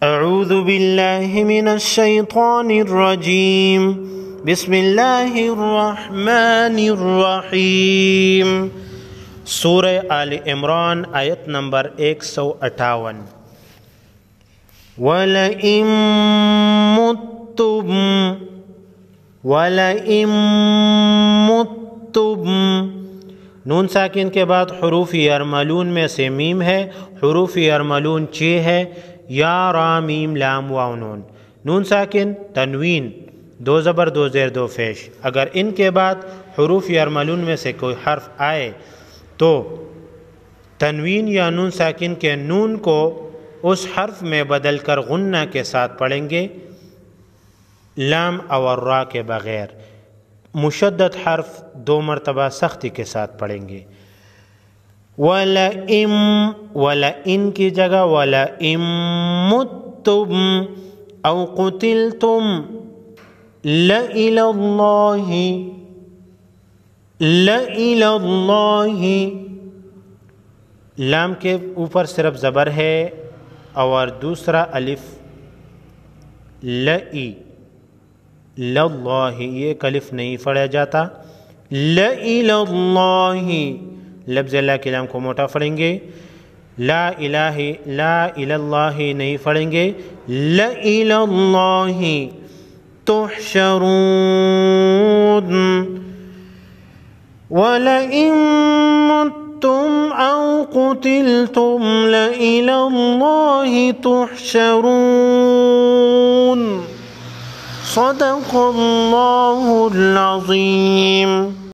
اعوذ باللہ من الشیطان الرجیم بسم اللہ الرحمن الرحیم۔ سورہ آل عمران آیت نمبر 158۔ وَلَئِن مُتُّمْ نون ساکن کے بعد حروف یرملون میں سے میم ہے، حروف یرملون 6 ہے، یا را میم لام واو نون۔ نون ساکن تنوین 2 زبر 2 زیر 2 پیش۔ اگر ان کے بعد حروف یرملون میں سے کوئی حرف آئے تو تنوین یا نون ساکن کے نون کو اس حرف میں بدل کر غنہ کے ساتھ پڑھیں گے، لام اور را کے بغیر۔ مشدد حرف 2 مرتبہ سختی کے ساتھ پڑھیں گے۔ وَلَئِن کی جگہ وَلَئِن مُتُّمْ أَوْ قُتِلْتُمْ لَإِلَى اللَّهِ لام کے اوپر صرف زبر ہے اور دوسرا الف لئی لَلَّهِ، یہ الف نہیں پڑھا جاتا۔ لَإِلَى اللَّهِ لفظ اللہ کے لام کو موٹا پڑھیں گے۔ لا الہ لا الہ اللہ نہیں پڑھیں گے۔ لَإِلَى اللَّهِ تُحْشَرُونَ وَلَئِن مُتُّمْ أَوْ قُتِلْتُمْ لَإِلَى اللَّهِ تُحْشَرُونَ۔ صدق اللہ العظیم۔